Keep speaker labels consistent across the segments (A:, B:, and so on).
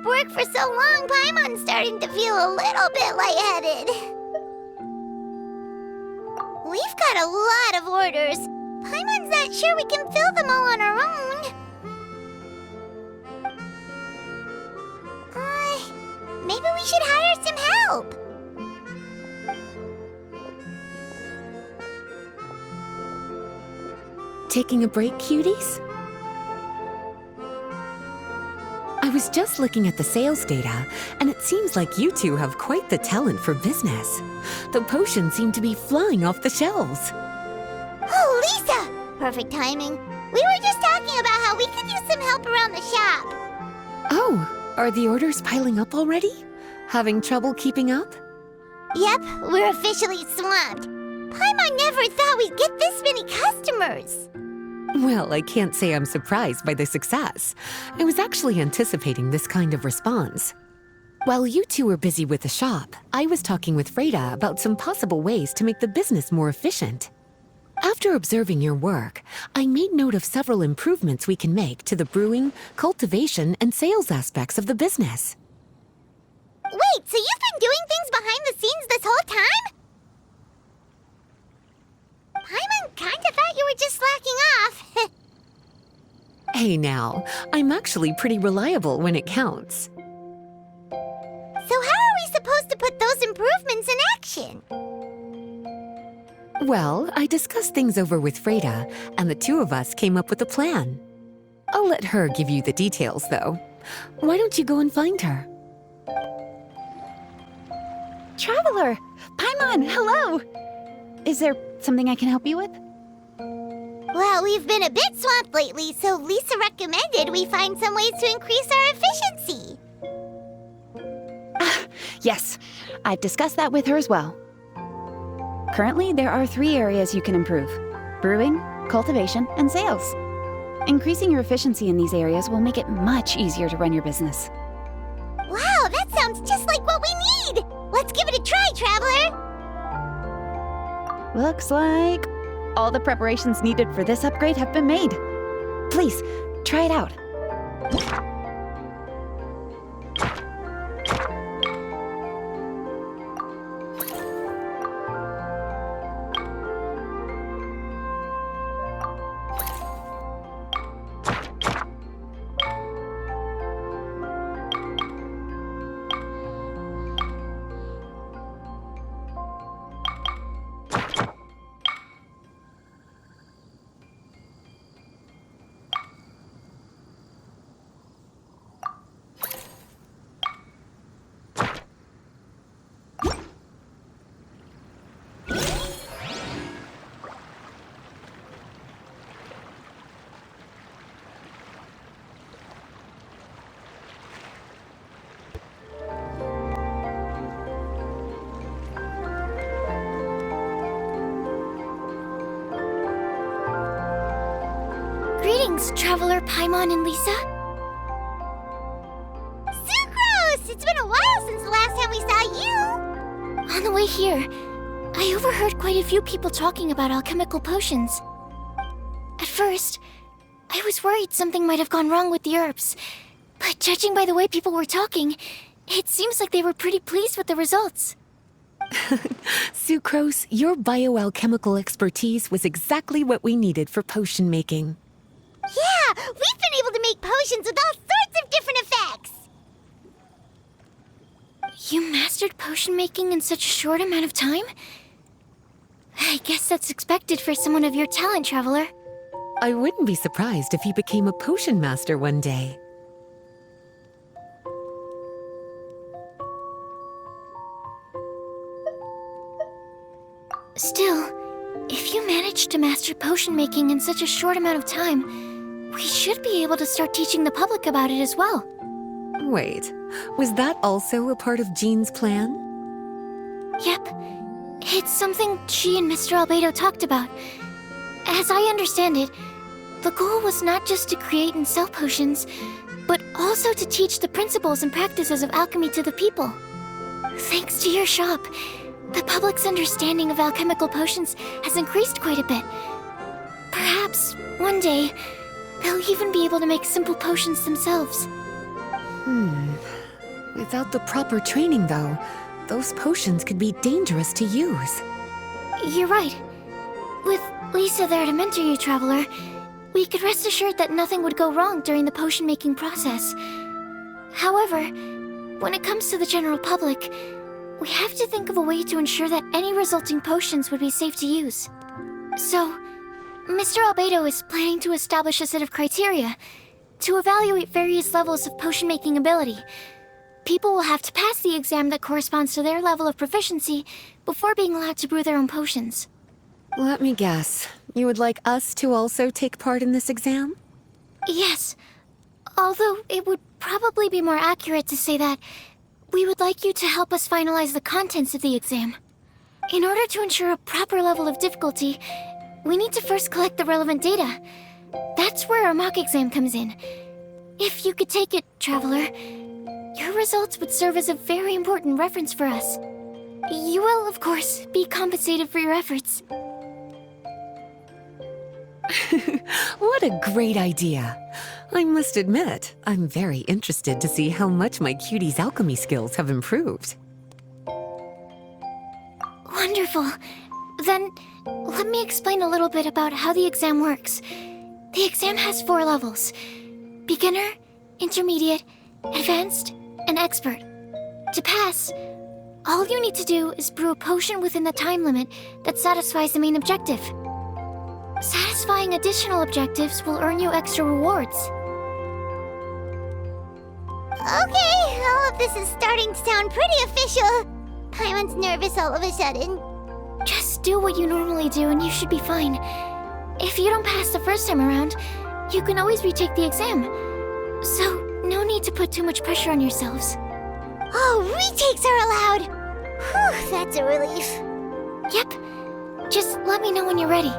A: shop work for so long, Paimon's starting to feel a little bit lightheaded. We've got a lot of orders. Paimon's not sure we can fill them all on our own. Maybe we should hire some help.
B: Taking a break, cuties? I was just looking at the sales data, and it seems like you two have quite the talent for business. The potions seem to be flying off the shelves.
A: Oh, Lisa! Perfect timing. We were just talking about how we could use some help around the shop.
B: Oh, are the orders piling up already? Having trouble keeping up?
A: Yep, we're officially swamped. Paimon never thought we'd get this many customers.
B: Well, I can't say I'm surprised by the success. I was actually anticipating this kind of response. While you two were busy with the shop, I was talking with Freda about some possible ways to make the business more efficient. After observing your work, I made note of several improvements we can make to the brewing, cultivation, and sales aspects of the business.
A: Wait, so you've been doing things behind the scenes this whole time? Paimon kinda thought you were just slacking off.
B: Hey now, I'm actually pretty reliable when it counts.
A: So how are we supposed to put those improvements in action?
B: Well, I discussed things over with Freda, and the two of us came up with a plan. I'll let her give you the details, though. Why don't you go and find her?
C: Traveler! Paimon, hello! Is there something I can help you with?
A: Well, we've been a bit swamped lately, so Lisa recommended we find some ways to increase our efficiency.
C: Yes, I've discussed that with her as well. Currently, there are 3 areas you can improve: brewing, cultivation, and sales. Increasing your efficiency in these areas will make it much easier to run your business.
A: Wow, that sounds just like what we need! Let's give it a try, Traveler!
C: Looks like all the preparations needed for this upgrade have been made. Please, try it out.
A: Greetings, Traveler, Paimon, and Lisa. Sucrose! It's been a while since the last time we saw you! On the way here, I overheard quite a few people talking about alchemical potions. At first, I was worried something might have gone wrong with the herbs. But judging by the way people were talking, it seems like they were pretty pleased with the results.
B: Sucrose, your bioalchemical expertise was exactly what we needed for potion making.
A: Yeah, we've been able to make potions with all sorts of different effects! You mastered potion making in such a short amount of time? I guess that's expected for someone of your talent, Traveler.
B: I wouldn't be surprised if you became a potion master one day.
A: Still, if you managed to master potion making in such a short amount of time, we should be able to start teaching the public about it as well.
B: Wait, was that also a part of Jean's plan?
A: Yep. It's something she and Mr. Albedo talked about. As I understand it, the goal was not just to create and sell potions, but also to teach the principles and practices of alchemy to the people. Thanks to your shop, the public's understanding of alchemical potions has increased quite a bit. Perhaps, one day, they'll even be able to make simple potions themselves.
B: Without the proper training, though, those potions could be dangerous to use.
A: You're right. With Lisa there to mentor you, Traveler, we could rest assured that nothing would go wrong during the potion-making process. However, when it comes to the general public, we have to think of a way to ensure that any resulting potions would be safe to use. So, Mr. Albedo is planning to establish a set of criteria to evaluate various levels of potion-making ability. People will have to pass the exam that corresponds to their level of proficiency before being allowed to brew their own potions.
B: Let me guess. You would like us to also take part in this exam?
A: Yes, although it would probably be more accurate to say that we would like you to help us finalize the contents of the exam. In order to ensure a proper level of difficulty, we need to first collect the relevant data. That's where our mock exam comes in. If you could take it, Traveler, your results would serve as a very important reference for us. You will, of course, be compensated for your efforts.
B: What a great idea. I must admit, I'm very interested to see how much my cutie's alchemy skills have improved.
A: Wonderful. Then, let me explain a little bit about how the exam works. The exam has 4 levels: beginner, intermediate, advanced, and expert. To pass, all you need to do is brew a potion within the time limit that satisfies the main objective. Satisfying additional objectives will earn you extra rewards.
D: Okay, all of this is starting to sound pretty official. Paimon's nervous all of a sudden.
A: Just do what you normally do and you should be fine. If you don't pass the first time around, you can always retake the exam. So, no need to put too much pressure on yourselves.
D: Oh, retakes are allowed! Whew, that's a relief.
A: Yep. Just let me know when you're ready.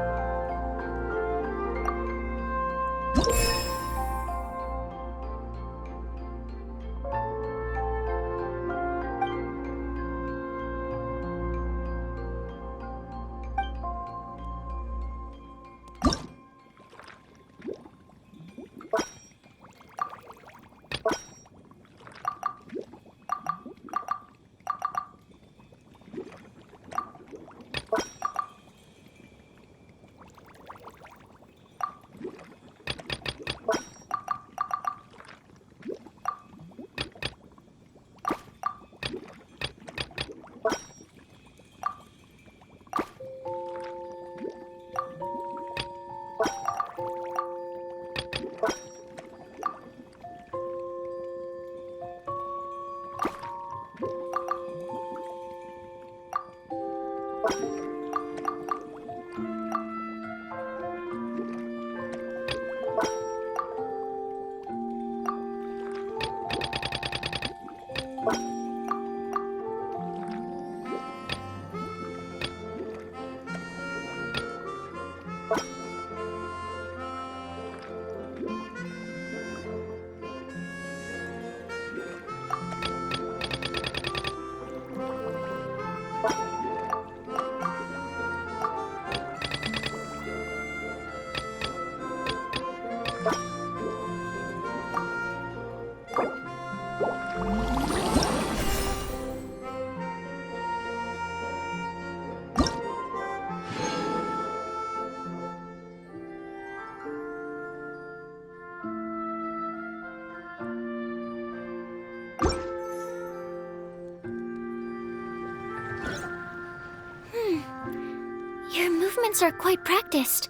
A: Your movements are quite practiced,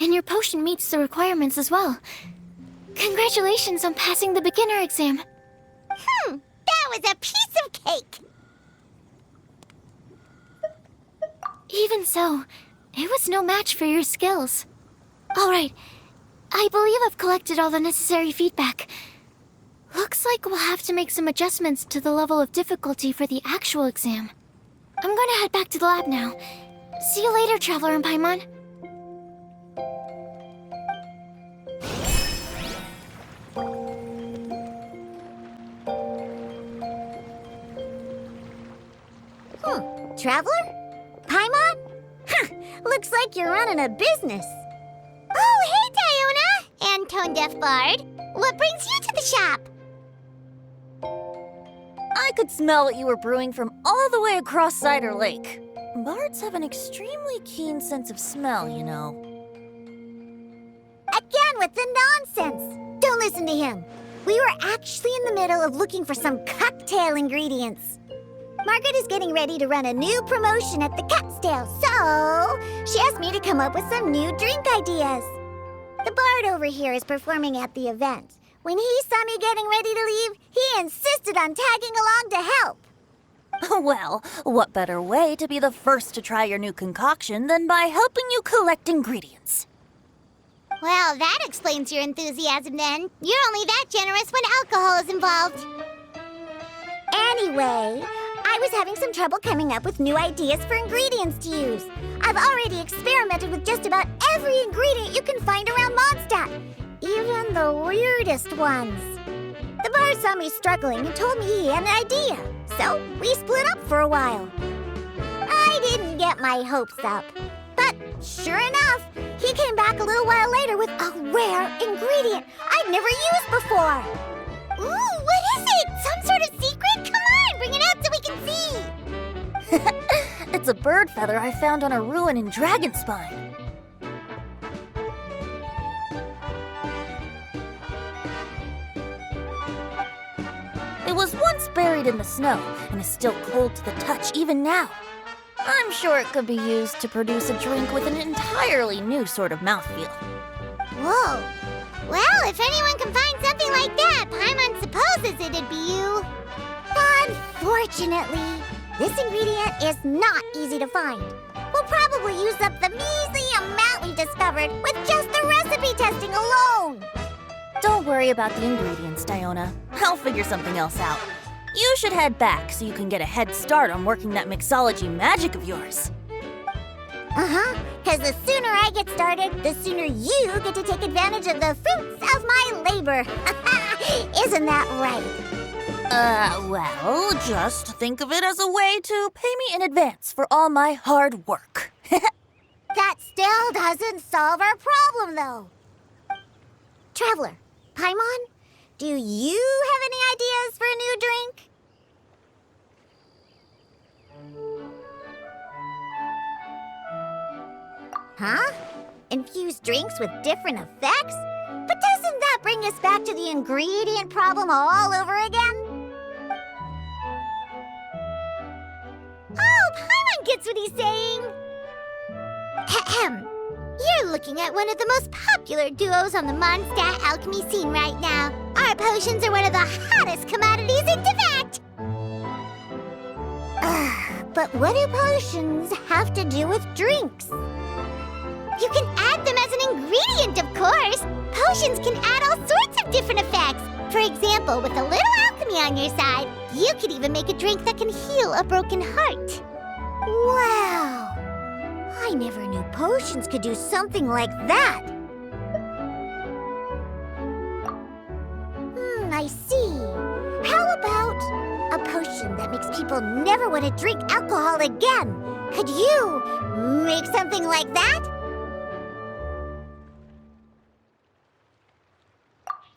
A: and your potion meets the requirements as well. Congratulations on passing the beginner exam.
D: That was a piece of cake!
A: Even so, it was no match for your skills. Alright, I believe I've collected all the necessary feedback. Looks like we'll have to make some adjustments to the level of difficulty for the actual exam. I'm gonna head back to the lab now. See you later, Traveler and Paimon.
D: Traveler? Paimon? Looks like you're running a business. Oh, hey, Diona! And Tone Deaf Bard. What brings you to the shop?
E: I could smell what you were brewing from all the way across Cider Lake. Bards have an extremely keen sense of smell, you know.
D: Again with the nonsense! Don't listen to him. We were actually in the middle of looking for some cocktail ingredients. Margaret is getting ready to run a new promotion at the cocktail, so she asked me to come up with some new drink ideas. The bard over here is performing at the event. When he saw me getting ready to leave, he insisted on tagging along to help.
E: Well, what better way to be the first to try your new concoction than by helping you collect ingredients?
D: Well, that explains your enthusiasm then. You're only that generous when alcohol is involved. Anyway, I was having some trouble coming up with new ideas for ingredients to use. I've already experimented with just about every ingredient you can find around Mondstadt, even the weirdest ones. The bar saw me struggling and told me he had an idea, so we split up for a while. I didn't get my hopes up, but sure enough, he came back a little while later with a rare ingredient I'd never used before. Ooh, what is it? Some sort of secret? Come on, bring it out so we can see.
E: It's a bird feather I found on a ruin in Dragonspine. It was once buried in the snow and is still cold to the touch even now. I'm sure it could be used to produce a drink with an entirely new sort of mouthfeel.
D: Whoa. Well, if anyone can find something like that, Paimon supposes it'd be you. Unfortunately, this ingredient is not easy to find. We'll probably use up the measly amount we discovered with just the recipe testing alone.
E: Don't worry about the ingredients, Diona. I'll figure something else out. You should head back so you can get a head start on working that mixology magic of yours.
D: Because the sooner I get started, the sooner you get to take advantage of the fruits of my labor. Isn't that right?
E: Well, just think of it as a way to pay me in advance for all my hard work.
D: That still doesn't solve our problem, though. Traveler, Paimon, do you have any ideas for a new drink? Huh? Infused drinks with different effects? But doesn't that bring us back to the ingredient problem all over again? Oh, Paimon gets what he's saying. Ahem. You're looking at one of the most popular duos on the Mondstadt alchemy scene right now. Our potions are one of the hottest commodities in fact. But what do potions have to do with drinks? You can add them as an ingredient, of course. Potions can add all sorts of different effects. For example, with a little alchemy on your side, you could even make a drink that can heal a broken heart. Wow! I never knew potions could do something like that. I see. How about a potion that makes people never want to drink alcohol again? Could you make something like that?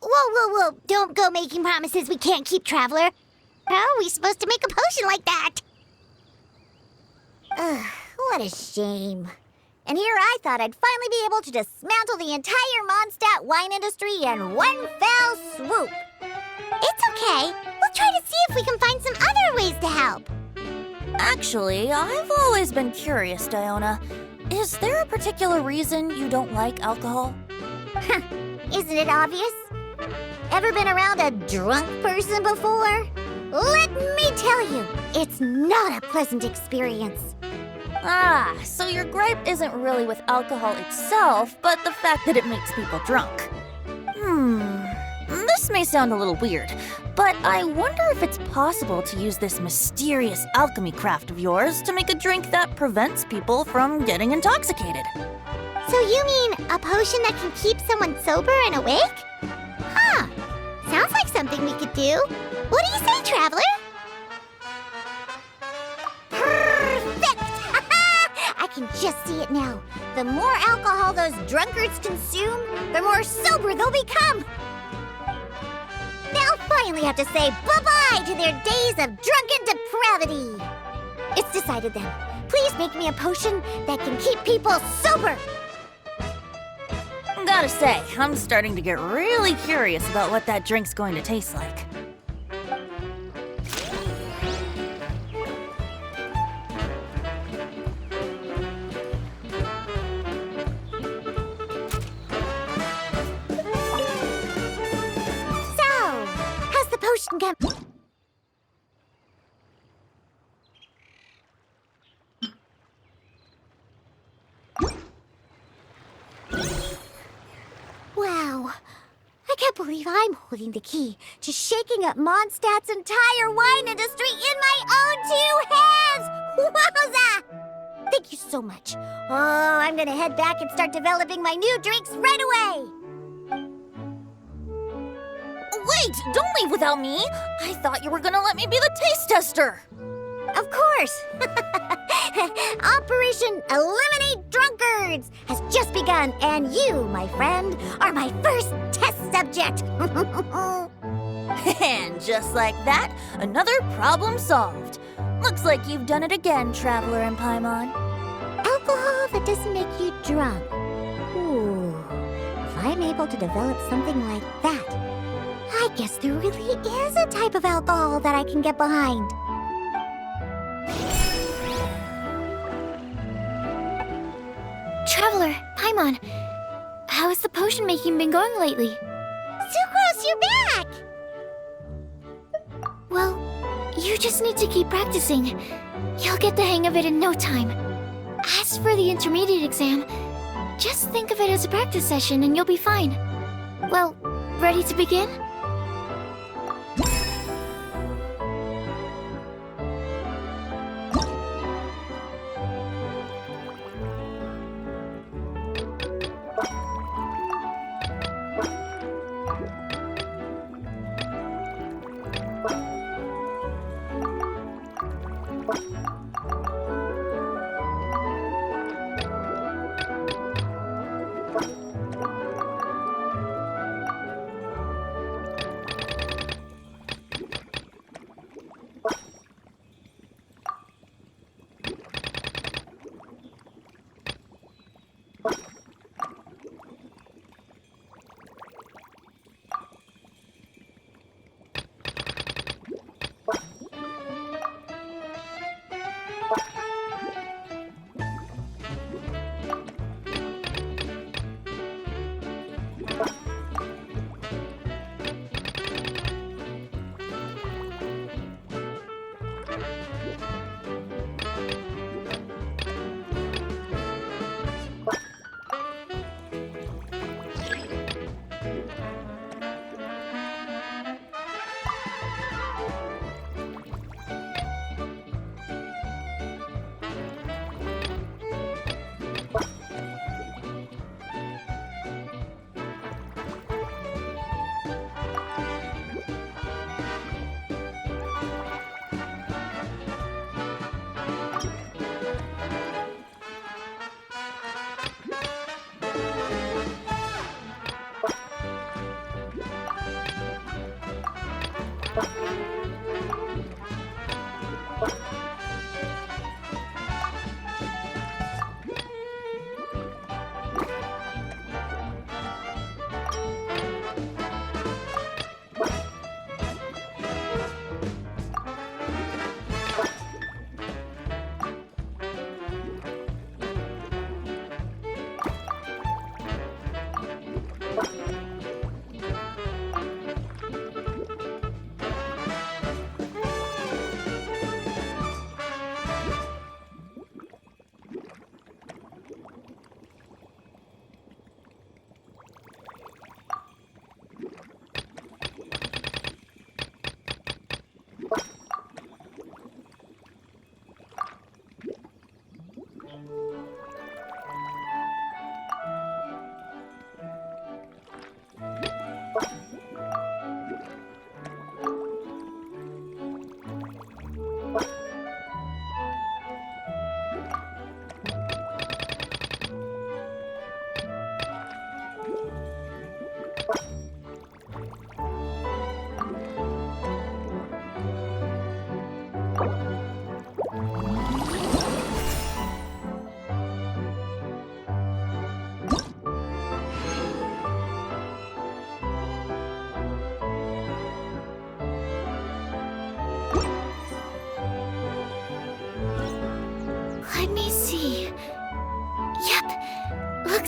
D: Whoa. Don't go making promises we can't keep, Traveler. How are we supposed to make a potion like that? Ugh, what a shame. And here I thought I'd finally be able to dismantle the entire Mondstadt wine industry in one fell swoop. It's okay. We'll try to see if we can find some other ways to help.
E: Actually, I've always been curious, Diona. Is there a particular reason you don't like alcohol?
D: Isn't it obvious? Ever been around a drunk person before? Let me tell you, it's not a pleasant experience.
E: Ah, so your gripe isn't really with alcohol itself, but the fact that it makes people drunk. This may sound a little weird, but I wonder if it's possible to use this mysterious alchemy craft of yours to make a drink that prevents people from getting intoxicated.
D: So you mean a potion that can keep someone sober and awake? Huh. Sounds like something we could do. What do you say, Traveler? Perfect! I can just see it now. The more alcohol those drunkards consume, the more sober they'll become. They'll finally have to say bye-bye to their days of drunken depravity. It's decided then. Please make me a potion that can keep people sober.
E: Gotta say, I'm starting to get really curious about what that drink's going to taste like.
D: So, how's the potion come? Wow, I can't believe I'm holding the key to shaking up Mondstadt's entire wine industry in my own two hands! Wowza! Thank you so much. Oh, I'm gonna head back and start developing my new drinks right away!
E: Wait, don't leave without me! I thought you were gonna let me be the taste tester!
D: Of course! Operation Eliminate Drunkards has just begun, and you, my friend, are my first test subject!
E: And just like that, another problem solved. Looks like you've done it again, Traveler and Paimon.
D: Alcohol that doesn't make you drunk. Ooh, if I'm able to develop something like that, I guess there really is a type of alcohol that I can get behind.
A: Traveler, Paimon, how has the potion making been going lately?
D: Sucrose, you're back!
A: Well, you just need to keep practicing. You'll get the hang of it in no time. As for the intermediate exam, just think of it as a practice session and you'll be fine. Well, ready to begin?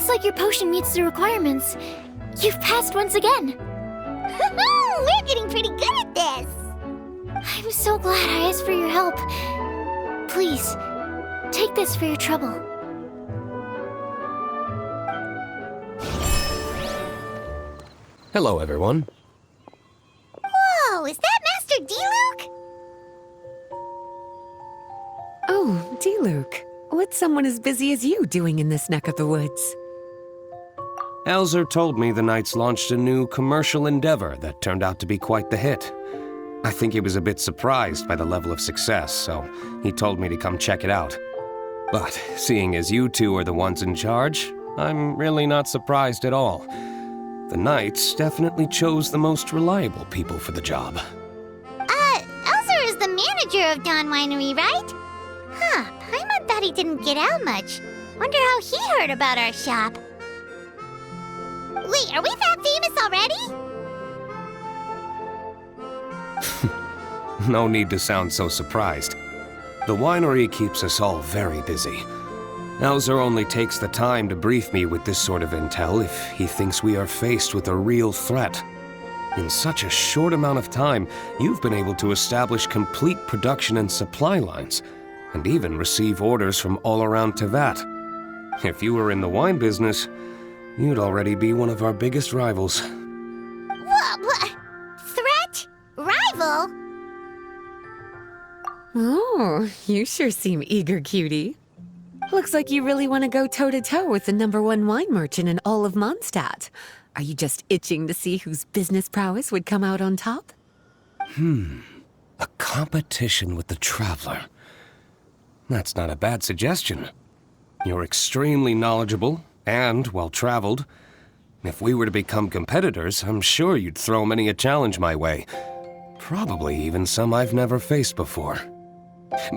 A: Looks like your potion meets the requirements. You've passed once again.
D: We're getting pretty good at this.
A: I'm so glad I asked for your help. Please, take this for your trouble.
F: Hello, everyone.
D: Whoa, is that Master D-Luke?
B: Oh, D-Luke. What's someone as busy as you doing in this neck of the woods?
F: Elzer told me the Knights launched a new commercial endeavor that turned out to be quite the hit. I think he was a bit surprised by the level of success, so he told me to come check it out. But seeing as you two are the ones in charge, I'm really not surprised at all. The Knights definitely chose the most reliable people for the job.
D: Elzer is the manager of Dawn Winery, right? Huh, Paimon thought he didn't get out much. Wonder how he heard about our shop. Wait, are we that famous already?
F: No need to sound so surprised. The winery keeps us all very busy. Elzer only takes the time to brief me with this sort of intel if he thinks we are faced with a real threat. In such a short amount of time, you've been able to establish complete production and supply lines, and even receive orders from all around Tevat. If you were in the wine business, you'd already be one of our biggest rivals.
D: What? Threat? Rival?
B: Oh, you sure seem eager, cutie. Looks like you really want to go toe-to-toe with the #1 wine merchant in all of Mondstadt. Are you just itching to see whose business prowess would come out on top?
F: A competition with the Traveler. That's not a bad suggestion. You're extremely knowledgeable and well-traveled. If we were to become competitors, I'm sure you'd throw many a challenge my way. Probably even some I've never faced before.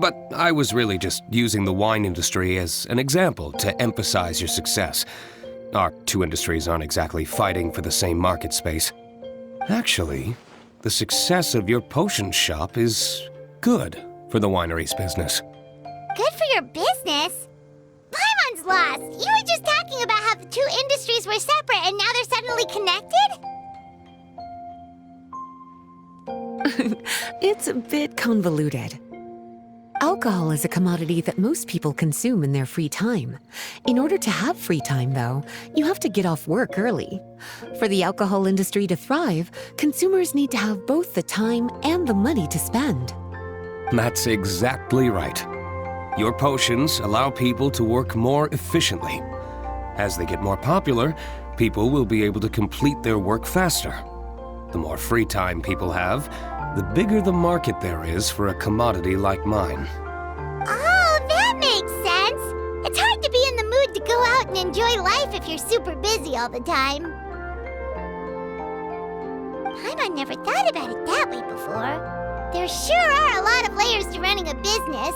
F: But I was really just using the wine industry as an example to emphasize your success. Our two industries aren't exactly fighting for the same market space. Actually, the success of your potion shop is good for the winery's business.
D: Good for your business? Paimon's lost! You were just talking about how the two industries were separate and now they're suddenly connected?
B: It's a bit convoluted. Alcohol is a commodity that most people consume in their free time. In order to have free time, though, you have to get off work early. For the alcohol industry to thrive, consumers need to have both the time and the money to spend.
F: That's exactly right. Your potions allow people to work more efficiently. As they get more popular, people will be able to complete their work faster. The more free time people have, the bigger the market there is for a commodity like mine.
D: Oh, that makes sense! It's hard to be in the mood to go out and enjoy life if you're super busy all the time. Paimon never thought about it that way before. There sure are a lot of layers to running a business.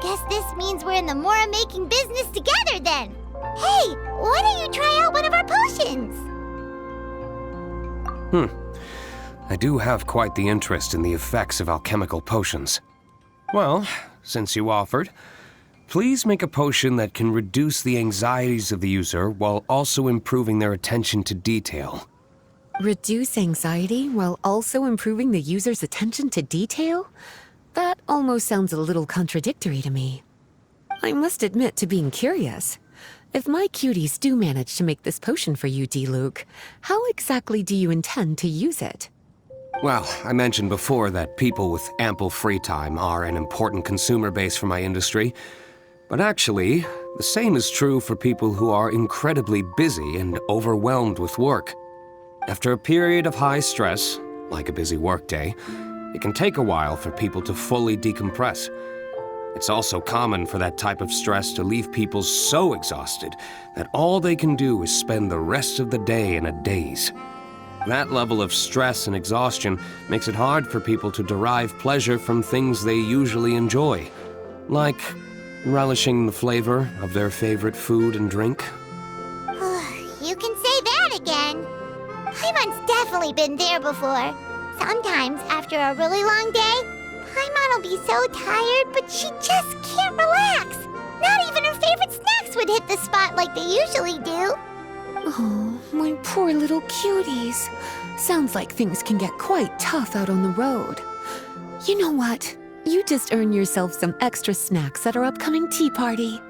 D: Guess this means we're in the Mora-making business together then. Hey, why don't you try out one of our potions?
F: I do have quite the interest in the effects of alchemical potions. Well, since you offered, please make a potion that can reduce the anxieties of the user while also improving their attention to detail.
B: Reduce anxiety while also improving the user's attention to detail? That almost sounds a little contradictory to me. I must admit to being curious. If my cuties do manage to make this potion for you, D-Luke, how exactly do you intend to use it?
F: Well, I mentioned before that people with ample free time are an important consumer base for my industry. But actually, the same is true for people who are incredibly busy and overwhelmed with work. After a period of high stress, like a busy workday, it can take a while for people to fully decompress. It's also common for that type of stress to leave people so exhausted that all they can do is spend the rest of the day in a daze. That level of stress and exhaustion makes it hard for people to derive pleasure from things they usually enjoy, like relishing the flavor of their favorite food and drink.
D: You can say that again. Paimon's definitely been there before. Sometimes, after a really long day, Paimon will be so tired, but she just can't relax. Not even her favorite snacks would hit the spot like they usually do.
B: Oh, my poor little cuties. Sounds like things can get quite tough out on the road. You know what? You just earn yourself some extra snacks at our upcoming tea party.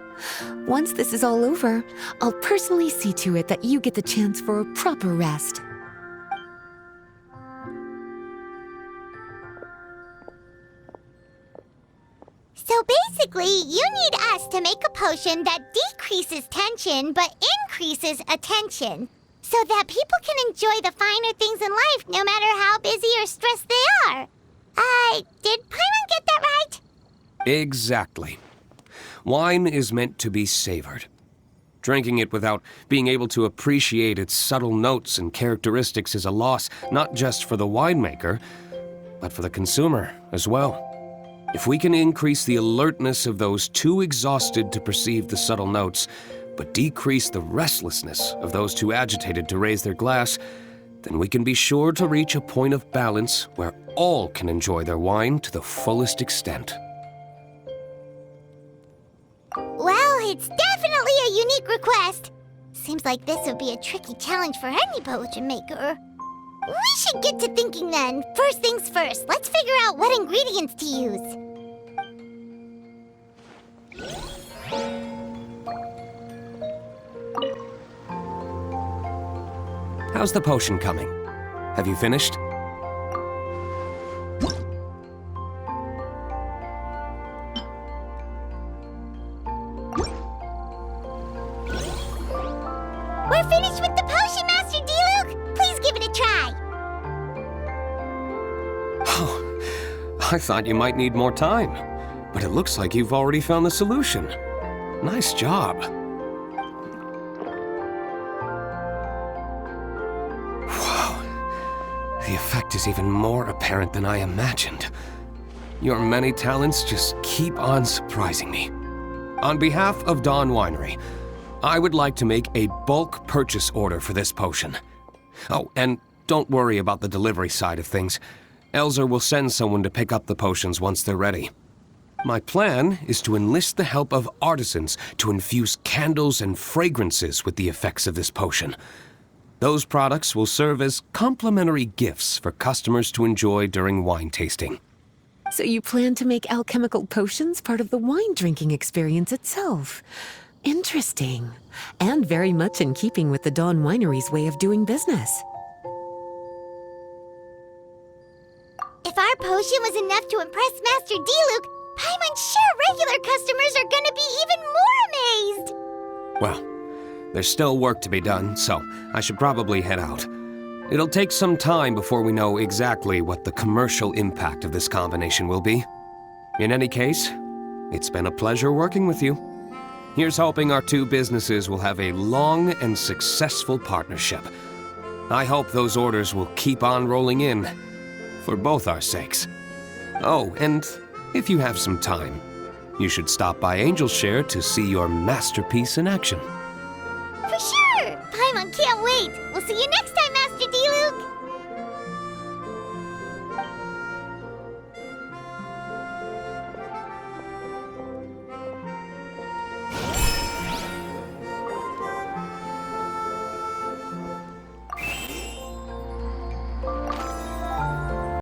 B: Once this is all over, I'll personally see to it that you get the chance for a proper rest.
D: So basically, you need us to make a potion that decreases tension but increases attention, so that people can enjoy the finer things in life no matter how busy or stressed they are. Did Paimon get that right?
F: Exactly. Wine is meant to be savored. Drinking it without being able to appreciate its subtle notes and characteristics is a loss not just for the winemaker, but for the consumer as well. If we can increase the alertness of those too exhausted to perceive the subtle notes, but decrease the restlessness of those too agitated to raise their glass, then we can be sure to reach a point of balance where all can enjoy their wine to the fullest extent.
D: Well, it's definitely a unique request. Seems like this would be a tricky challenge for any potion maker. We should get to thinking then. First things first, let's figure out what ingredients to use.
F: How's the potion coming? Have you finished?
D: We're finished with the potion, Master D-Luke! Please give it a try!
F: Oh, I thought you might need more time, but it looks like you've already found the solution. Nice job. Wow, the effect is even more apparent than I imagined. Your many talents just keep on surprising me. On behalf of Dawn Winery, I would like to make a bulk purchase order for this potion. Oh, and don't worry about the delivery side of things. Elzer will send someone to pick up the potions once they're ready. My plan is to enlist the help of artisans to infuse candles and fragrances with the effects of this potion. Those products will serve as complimentary gifts for customers to enjoy during wine tasting.
B: So you plan to make alchemical potions part of the wine drinking experience itself? Interesting. And very much in keeping with the Dawn Winery's way of doing business.
D: If our potion was enough to impress Master D-Luke, Paimon's sure regular customers are gonna be even more amazed!
F: Well, there's still work to be done, so I should probably head out. It'll take some time before we know exactly what the commercial impact of this combination will be. In any case, it's been a pleasure working with you. Here's hoping our two businesses will have a long and successful partnership. I hope those orders will keep on rolling in, for both our sakes. Oh, and if you have some time, you should stop by Angel's Share to see your masterpiece in action.
D: For sure! Paimon can't wait! We'll see you next time, Master D-Luke!